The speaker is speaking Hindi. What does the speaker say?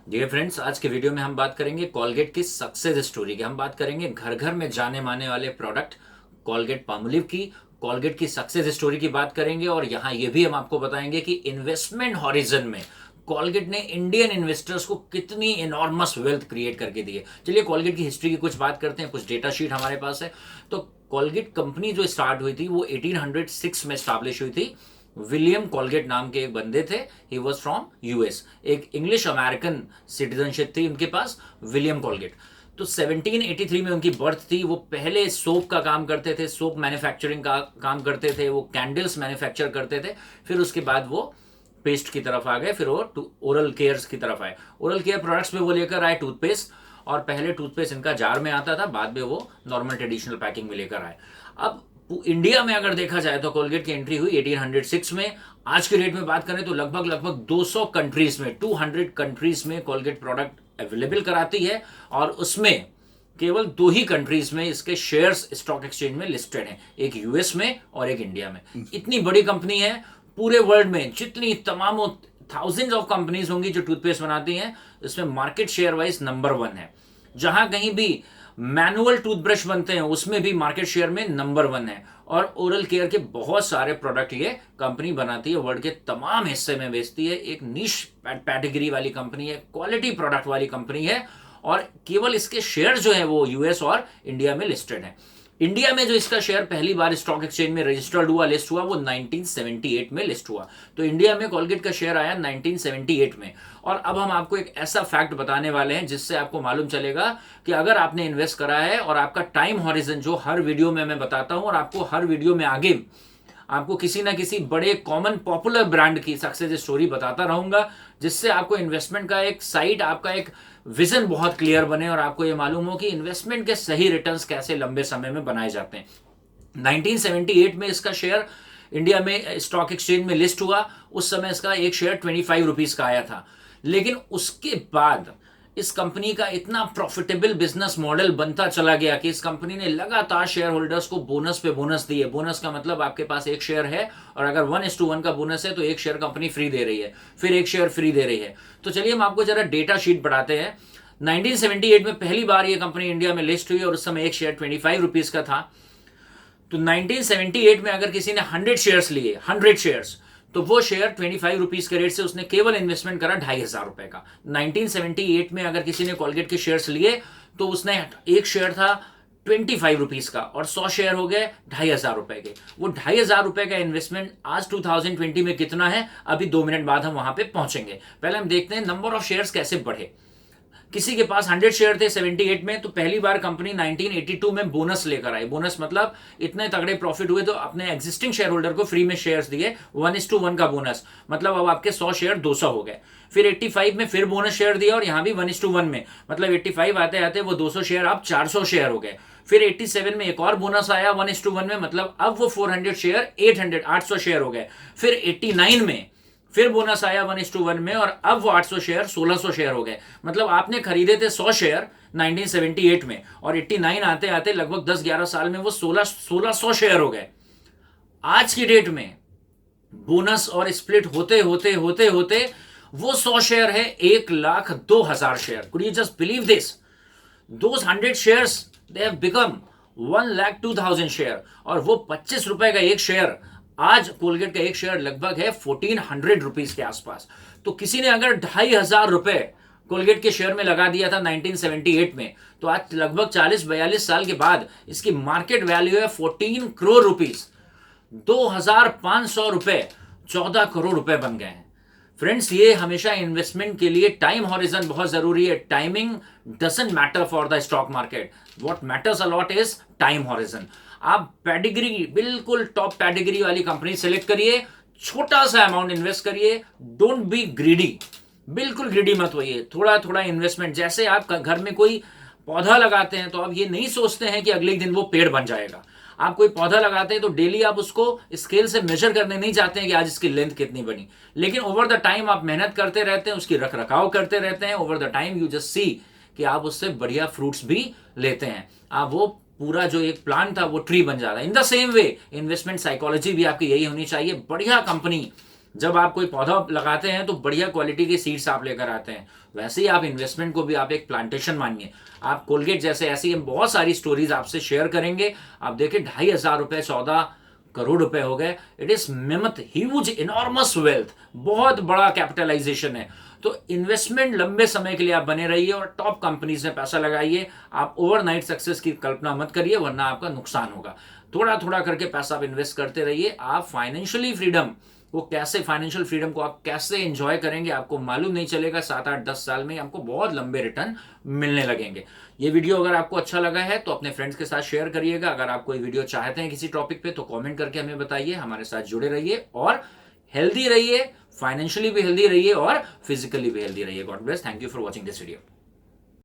डियर फ्रेंड्स, आज के वीडियो में हम बात करेंगे कॉलगेट की सक्सेस स्टोरी की। हम बात करेंगे घर घर में जाने माने वाले प्रोडक्ट कॉलगेट पामोलिव की, कॉलगेट की सक्सेस स्टोरी की बात करेंगे। और यहाँ ये भी हम आपको बताएंगे कि इन्वेस्टमेंट हॉरिजन में कॉलगेट ने इंडियन इन्वेस्टर्स को कितनी इनॉर्मस वेल्थ क्रिएट करके दी है। चलिए कॉलगेट की हिस्ट्री की कुछ बात करते हैं। कुछ डेटा शीट हमारे पास है। तो कॉलगेट कंपनी जो स्टार्ट हुई थी वो 1806 में स्टैब्लिश हुई थी। विलियम कॉलगेट नाम के एक बंदे थे। He was from US. एक इंग्लिश अमेरिकन सिटीजनशिप थी उनके पास, विलियम कॉलगेट। तो 1783 में उनकी बर्थ थी। वो पहले सोप का काम करते थे, सोप मैन्युफैक्चरिंग का काम करते थे, वो कैंडल्स मैन्युफैक्चर करते थे। फिर उसके बाद वो पेस्ट की तरफ आ गए, फिर वो ओरल केयर की तरफ आए। ओरल केयर प्रोडक्ट्स में वो लेकर आए टूथपेस्ट, और पहले टूथपेस्ट इनका जार में आता था, बाद में वो नॉर्मल ट्रेडिशनल पैकिंग में लेकर आए। अब इंडिया में अगर देखा जाए तो कोलगेट की एंट्री हुई 1806 में। आज के डेट में बात करें तो लगभग 200 कंट्रीज में, 200 कंट्रीज में कोलगेट प्रोडक्ट अवेलेबल कराती है। और उसमें केवल 2 ही कंट्रीज में इसके शेयर्स स्टॉक एक्सचेंज में लिस्टेड हैं, एक यूएस में और एक इंडिया में। इतनी बड़ी कंपनी है। पूरे वर्ल्ड में जितनी तमामों थाउजेंड्स ऑफ कंपनीज होंगी जो टूथपेस्ट बनाती हैं, इसमें मार्केट शेयर वाइज नंबर 1 है। जहां कहीं भी मैनुअल टूथब्रश बनते हैं उसमें भी मार्केट शेयर में नंबर 1 है। और ओरल केयर के बहुत सारे प्रोडक्ट ये कंपनी बनाती है, वर्ल्ड के तमाम हिस्से में बेचती है। एक निश कैटेगरी वाली कंपनी है, क्वालिटी प्रोडक्ट वाली कंपनी है। और केवल इसके शेयर जो है वो यूएस और इंडिया में लिस्टेड है। इंडिया में जो इसका शेयर पहली बार स्टॉक एक्सचेंज में रजिस्टर्ड हुआ, लिस्ट हुआ, वो 1978 में लिस्ट हुआ। तो इंडिया में कोलगेट का शेयर आया 1978 में। और अब हम आपको एक ऐसा फैक्ट बताने वाले हैं जिससे आपको मालूम चलेगा कि अगर आपने इन्वेस्ट करा है और आपका टाइम हॉरिजन जो हर वीडियो में मैं बताता हूं, और आपको हर वीडियो में आगे आपको किसी ना किसी बड़े कॉमन पॉपुलर ब्रांड की सक्सेस स्टोरी बताता रहूंगा, जिससे आपको इन्वेस्टमेंट का एक साइड, आपका एक विजन बहुत क्लियर बने और आपको ये मालूम हो कि इन्वेस्टमेंट के सही रिटर्न्स कैसे लंबे समय में बनाए जाते हैं। 1978 में इसका शेयर इंडिया में स्टॉक एक्सचेंज में लिस्ट हुआ। उस समय इसका एक शेयर 25 रुपीज का आया था। लेकिन उसके बाद इस कंपनी का इतना प्रॉफिटेबल बिजनेस मॉडल बनता चला गया कि इस कंपनी ने लगातार शेयर होल्डर्स को बोनस पे बोनस दिए। बोनस का मतलब आपके पास एक शेयर है और अगर 1:1 का बोनस है तो एक शेयर कंपनी फ्री दे रही है, फिर एक शेयर फ्री दे रही है। तो चलिए हम आपको जरा डेटा शीट बढ़ाते हैं। 1978 में पहली बार ये कंपनी इंडिया में लिस्ट हुई और उस समय एक शेयर 25 रुपीज का था। तो 1978 में अगर किसी ने 100 शेयर्स लिए, 100 शेयर्स, तो वो शेयर 25 रुपीज के रेट से उसने केवल इन्वेस्टमेंट करा 2,500 रुपए का। 1978 में अगर किसी ने कॉलगेट के शेयर्स लिए तो उसने एक शेयर था 25 रुपीज का और 100 शेयर हो गए 2,500 रुपए के। वो 2,500 रुपए का इन्वेस्टमेंट आज 2020 में कितना है, अभी 2 मिनट बाद हम वहां पे पहुंचेंगे। पहले हम देखते हैं नंबर ऑफ शेयर्स कैसे बढ़े। किसी के पास 100 शेयर थे 78 में, तो पहली बार कंपनी 1982 में बोनस लेकर आई। बोनस मतलब इतने तगड़े प्रॉफिट हुए तो अपने एग्जिस्टिंग शेयर होल्डर को फ्री में शेयर्स दिए, 1:1 का बोनस, मतलब अब आपके 100 शेयर 200 हो गए। फिर 85 में फिर बोनस शेयर दिया और यहां भी 1:1 में, मतलब 85 आते आते वो 200 शेयर अब 400 शेयर हो गए। फिर 87 में एक और बोनस आया 1:1 में, मतलब अब वो 400 शेयर 800 शेयर हो गए। फिर 89 में फिर बोनस आया 1:1 में और अब वो 800 शेयर 1600 शेयर हो गए। मतलब आपने खरीदे थे 100 शेयर 1978 में और 89 आते आते लगभग 10-11 साल में वो 1600 शेयर हो गए। आज की डेट में बोनस और स्प्लिट होते होते होते होते वो 100 शेयर है 1,02,000 share. Could you just believe this? Those 100 shares they have become 1,02,000 share. और वो 25 रुपए का एक शेयर, आज कोलगेट का एक शेयर लगभग है 1400 रुपीज के आसपास। तो किसी ने अगर 2,500 रुपए कोलगेट के शेयर में लगा दिया था 1978 में, तो आज लगभग 40-42 साल के बाद इसकी मार्केट वैल्यू है 14 करोड़ रुपीज। 2,500 रुपए 14 करोड़ रुपए बन गए हैं। फ्रेंड्स, ये हमेशा इन्वेस्टमेंट के लिए टाइम हॉरिजन बहुत जरूरी है। Timing doesn't matter for the stock market, what matters a lot is time horizon. आप पैडिग्री, बिल्कुल टॉप पैडिग्री वाली कंपनी सेलेक्ट करिए, छोटा सा अमाउंट इन्वेस्ट करिए, डोंट बी ग्रीडी, बिल्कुल ग्रीडी मत होइए। थोड़ा थोड़ा इन्वेस्टमेंट, जैसे आप घर में कोई पौधा लगाते हैं तो आप ये नहीं सोचते हैं कि अगले दिन वो पेड़ बन जाएगा। आप कोई पौधा लगाते हैं तो डेली आप उसको स्केल से मेजर करने नहीं चाहते हैं कि आज इसकी लेंथ कितनी बनी, लेकिन ओवर द टाइम आप मेहनत करते रहते हैं, उसकी रख रखाव करते रहते हैं। Over the time you just see कि आप उससे बढ़िया फ्रूट्स भी लेते हैं। आप वो पूरा जो एक प्लांट था वो ट्री बन जाता है। In the same way investment psychology भी आपकी यही होनी चाहिए। बढ़िया कंपनी जब आप कोई पौधा लगाते हैं तो बढ़िया क्वालिटी के सीड्स आप लेकर आते हैं, वैसे ही आप इन्वेस्टमेंट को भी आप एक प्लांटेशन मानिए। आप कोलगेट जैसे ऐसी हम बहुत सारी स्टोरीज आपसे शेयर करेंगे। आप देखिए 2,500 रुपए 14 करोड़ रुपए हो गए। It is mammoth huge enormous wealth, बहुत बड़ा कैपिटलाइजेशन है। तो इन्वेस्टमेंट लंबे समय के लिए आप बने रहिए और टॉप कंपनीज में पैसा लगाइए। आप ओवरनाइट सक्सेस की कल्पना मत करिए, वरना आपका नुकसान होगा। थोड़ा थोड़ा करके पैसा आप इन्वेस्ट करते रहिए। आप फाइनेंशियली फ्रीडम वो कैसे, फाइनेंशियल फ्रीडम को आप कैसे एंजॉय करेंगे आपको मालूम नहीं चलेगा। 7 8 10 साल में आपको बहुत लंबे रिटर्न मिलने लगेंगे। ये वीडियो अगर आपको अच्छा लगा है तो अपने फ्रेंड्स के साथ शेयर करिएगा। अगर आप कोई वीडियो चाहते हैं किसी टॉपिक पे तो कमेंट करके हमें बताइए। हमारे साथ जुड़े रहिए और हेल्दी रहिए, फाइनेंशियली भी हेल्दी रहिए और फिजिकली भी हेल्दी रहिए। God bless, thank you for watching this video.